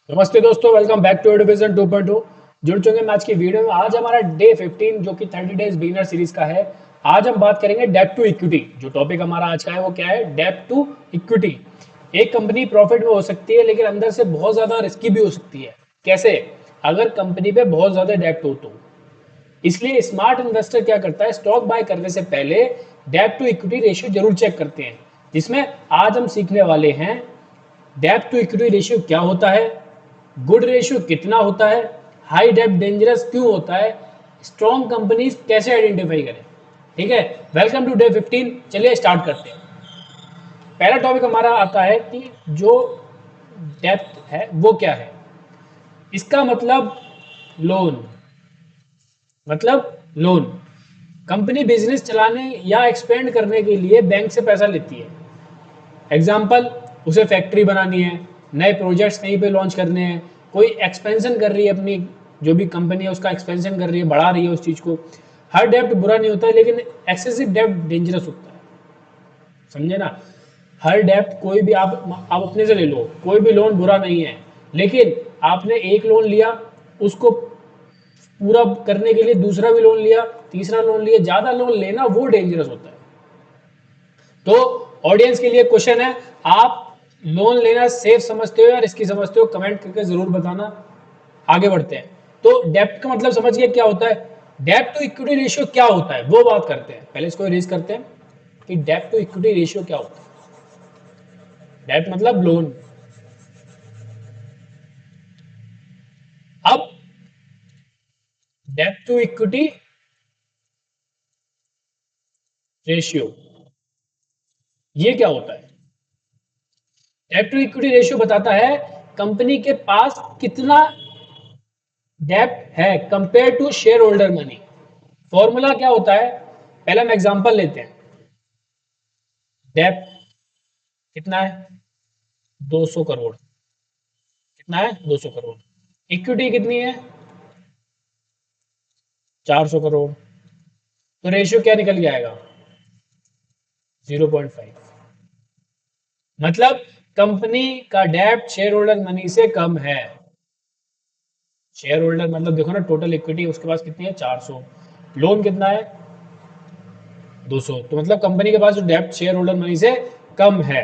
नमस्ते दोस्तों, welcome back to education 2.0। जुड़ चुके हैं आज की वीडियो में। आज हमारा डे 15 जो कि 30 डेज बिगिनर सीरीज का है। आज हम बात करेंगे डेब्ट टू इक्विटी। जो टॉपिक हमारा आज का है वो क्या है? डेब्ट टू इक्विटी। एक कंपनी प्रॉफिट में हो सकती है लेकिन अंदर से बहुत ज्यादा रिस्की भी हो सकती है। कैसे? अगर कंपनी पे बहुत ज्यादा डेब्ट हो तो। इसलिए स्मार्ट इन्वेस्टर क्या करता है, स्टॉक बाय करने से पहले डेब्ट टू इक्विटी रेशियो जरूर चेक करते हैं। जिसमें आज हम सीखने वाले हैं डेब्ट टू इक्विटी रेशियो क्या होता है, गुड रेशियो कितना होता है, हाई डेब्ट डेंजरस क्यों होता है, स्ट्रॉन्ग कंपनीज कैसे आइडेंटिफाई करें। ठीक है, वेलकम टू डे 15। चलिए स्टार्ट करते हैं। पहला टॉपिक हमारा आता है कि जो डेब्ट है वो क्या है। इसका मतलब लोन। लोन कंपनी बिजनेस चलाने या एक्सपेंड करने के लिए बैंक से पैसा लेती है। एग्जाम्पल, उसे फैक्ट्री बनानी है, नए प्रोजेक्ट्स कहीं पे लॉन्च करने हैं, कोई एक्सपेंशन कर रही है, अपनी जो भी कंपनी है उसका एक्सपेंशन कर रही है, बढ़ा रही है उस चीज़ को। हर डेब्ट बुरा नहीं होता है लेकिन एक्सेसिव डेब्ट डेंजरस होता है। समझे ना? हर डेब्ट कोई भी आप अपने से ले लो, कोई भी लोन बुरा नहीं है, लेकिन आपने एक लोन लिया, उसको पूरा करने के लिए दूसरा भी लोन लिया, तीसरा लोन लिया, ज़्यादा लोन लेना वो डेंजरस होता है। तो ऑडियंस के लिए क्वेश्चन है, आप लोन लेना सेफ समझते हो या रिस्की समझते हो? कमेंट करके जरूर बताना। आगे बढ़ते हैं। तो डेब्ट का मतलब समझ गए क्या होता है? डेब्ट टू इक्विटी रेशियो क्या होता है वो बात करते हैं। पहले इसको रेज करते हैं कि डेब्ट टू इक्विटी रेशियो क्या होता है। डेब्ट मतलब लोन। अब डेब्ट टू इक्विटी रेशियो ये क्या होता है? डेब्ट टू इक्विटी रेशियो बताता है कंपनी के पास कितना डेब्ट है compare to shareholder money. Formula क्या होता है? पहले हम एग्जांपल लेते हैं। डेब्ट कितना है? 200 करोड़। कितना है? 200 करोड़। इक्विटी कितनी है? 400 करोड़। तो रेशियो क्या निकल के आएगा? 0.5। मतलब कंपनी का डेब्ट शेयर होल्डर मनी से कम है। शेयर होल्डर मतलब देखो ना, टोटल इक्विटी उसके पास कितनी है? 400। लोन कितना है? 200। तो मतलब कंपनी के पास जो डेब्ट शेयर होल्डर मनी से कम है।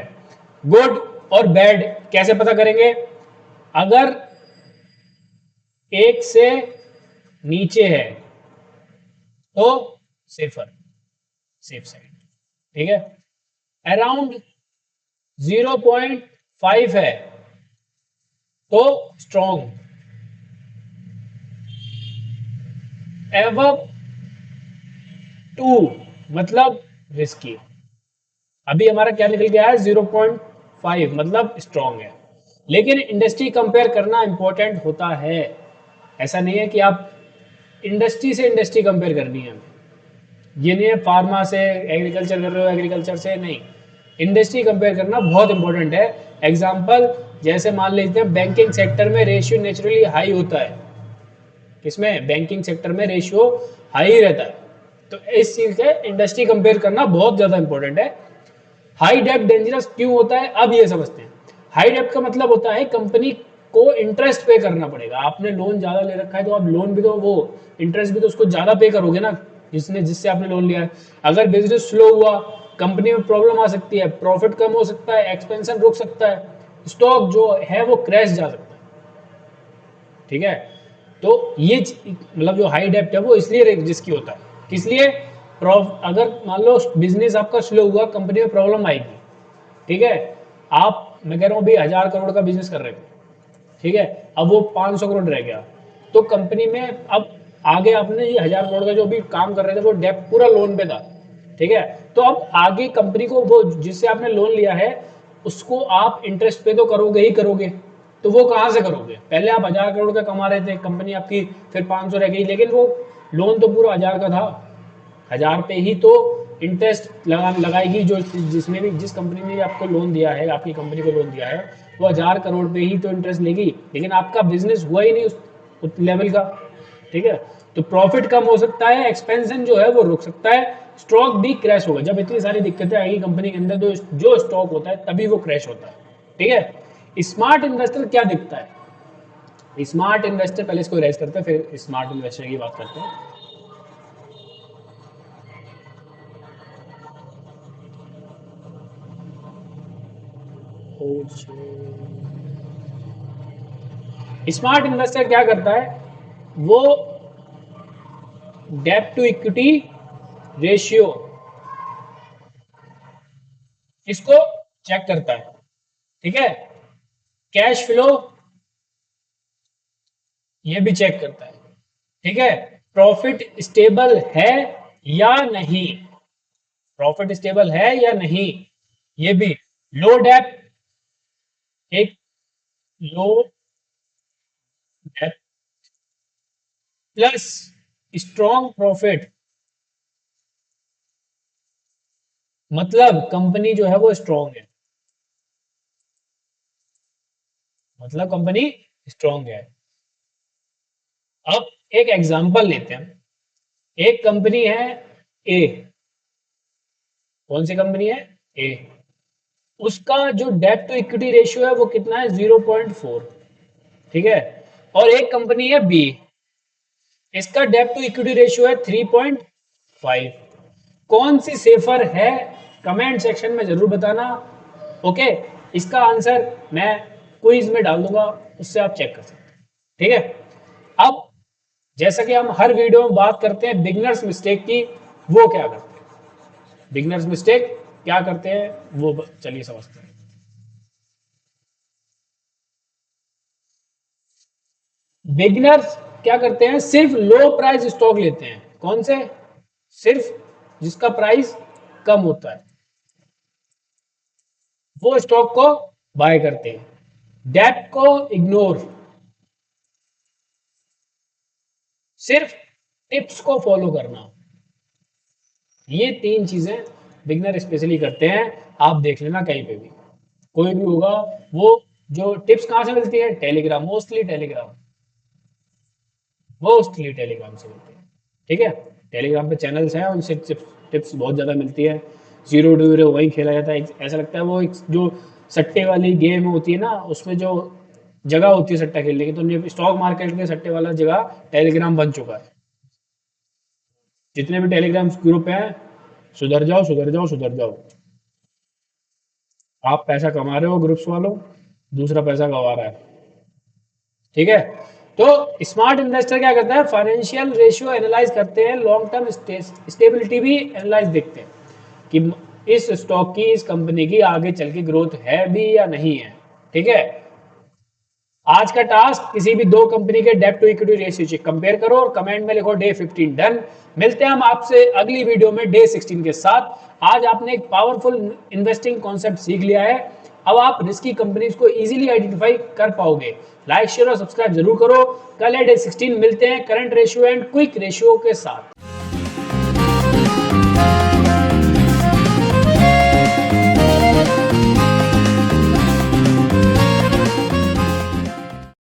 गुड और बैड कैसे पता करेंगे? अगर एक से नीचे है तो सेफर, सेफ साइड। ठीक है। अराउंड 0.5 है तो स्ट्रॉन्ग। एवब 2 मतलब रिस्की। अभी हमारा क्या निकल गया है? 0.5 मतलब स्ट्रॉन्ग है। लेकिन इंडस्ट्री कंपेयर करना इंपॉर्टेंट होता है। ऐसा नहीं है कि आप इंडस्ट्री से इंडस्ट्री कंपेयर करनी है। ये नहीं है फार्मा से एग्रीकल्चर कर रहे हो, एग्रीकल्चर से नहीं। इंडस्ट्री कंपेयर करना बहुत इंपॉर्टेंट है। एग्जाम्पल, जैसे मान लेते हैं बैंकिंग सेक्टर में रेशियो नेचुरली हाई होता है। किसमें? बैंकिंग सेक्टर में रेशियो हाई रहता है। तो इस चीज के इंडस्ट्री कंपेयर करना बहुत ज्यादा इंपॉर्टेंट है। हाई डेब्ट डेंजरस क्यों होता है अब ये समझते हैं। हाई डेब्ट का मतलब होता है कंपनी को इंटरेस्ट पे करना पड़ेगा। आपने लोन ज्यादा ले रखा है तो आप लोन भी तो वो इंटरेस्ट भी तो उसको ज्यादा पे करोगे ना, जिससे आपने लोन लिया है। अगर बिजनेस स्लो हुआ, कंपनी में प्रॉब्लम आ सकती है, प्रॉफिट कम हो सकता है, एक्सपेंशन रुक सकता है, स्टॉक जो है वो क्रैश जा सकता है। ठीक है। तो ये मतलब जो हाई डेब्ट है वो इसलिए रिस्की होता है। इसलिए अगर मान लो बिजनेस आपका स्लो हुआ, कंपनी में प्रॉब्लम आएगी। ठीक है। मैं कह रहा हूँ भाई 1000 करोड़ का बिजनेस कर रहे थे। ठीक है। अब वो 500 करोड़ रह गया तो कंपनी में अब आगे आपने ये 1000 करोड़ का जो भी काम कर रहे थे वो डेब्ट पूरा लोन पे था। ठीक है। तो अब आगे कंपनी को वो जिससे आपने लोन लिया है उसको आप इंटरेस्ट पे तो करोगे ही करोगे। तो वो कहाँ से करोगे? पहले आप 1000 करोड़ का कमा रहे थे, कंपनी आपकी फिर 500 रह गई, लेकिन वो लोन तो पूरा 1000 का था। 1000 पे ही तो इंटरेस्ट लगाएगी। जो जिसमें भी जिस कंपनी ने आपको लोन दिया है, आपकी कंपनी को लोन दिया है, वो 1000 करोड़ पे ही तो इंटरेस्ट लेगी। लेकिन आपका बिजनेस हुआ ही नहीं उस लेवल का। ठीक है। तो प्रॉफिट कम हो सकता है, एक्सपेंशन जो है वो रुक सकता है, स्टॉक भी क्रैश होगा। जब इतनी सारी दिक्कतें आएगी कंपनी के अंदर तो जो स्टॉक होता है तभी वो क्रैश होता है। ठीक है। स्मार्ट इन्वेस्टर क्या दिखता है? स्मार्ट इन्वेस्टर, पहले इसको इरेज करते हैं फिर स्मार्ट इन्वेस्टर की बात करते हैं। स्मार्ट इन्वेस्टर क्या करता है, वो डेट टू इक्विटी रेशियो इसको चेक करता है, ठीक है। कैश फ्लो ये भी चेक करता है, ठीक है। प्रॉफिट स्टेबल है या नहीं, प्रॉफिट स्टेबल है या नहीं, ये भी। लो डेट, एक लो डेट प्लस स्ट्रॉन्ग प्रॉफिट, मतलब कंपनी जो है वो स्ट्रॉन्ग है, मतलब कंपनी स्ट्रॉन्ग है। अब एक एग्जांपल लेते हैं, एक कंपनी है ए, कौन सी कंपनी है, ए। उसका जो डेट टू इक्विटी रेशियो है वो कितना है, 0.4, ठीक है। और एक कंपनी है बी, इसका डेट टू इक्विटी रेशियो है 3.5। कौन सी सेफर है, कमेंट सेक्शन में जरूर बताना, ओके। इसका आंसर मैं क्विज में डाल दूंगा, उससे आप चेक कर सकते हैं, ठीक है। अब जैसा कि हम हर वीडियो में बात करते हैं बिगनर्स मिस्टेक की, वो क्या करते हैं, बिगनर्स मिस्टेक क्या करते हैं वो चलिए समझते हैं। बिगनर्स क्या करते हैं, सिर्फ लो प्राइस स्टॉक लेते हैं, कौन से, सिर्फ जिसका प्राइस कम होता है वो स्टॉक को बाय करते हैं। डेट को इग्नोर, सिर्फ टिप्स को फॉलो करना, ये तीन चीजें बिगनर स्पेशली करते हैं। आप देख लेना कहीं पे भी कोई भी होगा, वो जो टिप्स कहां से मिलती है, Telegram, mostly Telegram, mostly Telegram से मिलती है, ठीक है। टेलीग्राम पे चैनल्स हैं, उनसे टिप्स बहुत ज़्यादा मिलती है। जीरो टू जीरो वही खेला जाता है, ऐसा लगता है वो एक जो सट्टे वाली गेम होती है ना, उसमें जो जगह होती है सट्टा खेलने की, तो स्टॉक मार्केट के सट्टे वाला जगह टेलीग्राम बन चुका है। जितने भी टेलीग्राम ग्रुप हैं, सुधर जाओ सुधर जाओ सुधर जाओ। आप पैसा कमा रहे हो ग्रुप्स वालों, दूसरा पैसा गवा रहा है, ठीक है। तो स्मार्ट इन्वेस्टर क्या करता है, फाइनेंशियल रेशियो एनालाइज करते हैं, लॉन्ग टर्म स्टेबिलिटी भी एनालाइज देखते हैं कि इस स्टॉक की, इस कंपनी की आगे चल के ग्रोथ है भी या नहीं है, ठीक है। आज का टास्क, किसी भी दो कंपनी के debt to equity ratio compare करो और कमेंट में लिखो डे 15 डन। मिलते हैं हम आपसे अगली वीडियो में डे 16 के साथ। आज आपने एक पावरफुल इन्वेस्टिंग कॉन्सेप्ट सीख लिया है, अब आप रिस्की कंपनीज को इजीली आइडेंटिफाई कर पाओगे। लाइक शेयर और सब्सक्राइब जरूर करो। कल है डे 16, मिलते हैं current ratio and quick ratio के साथ।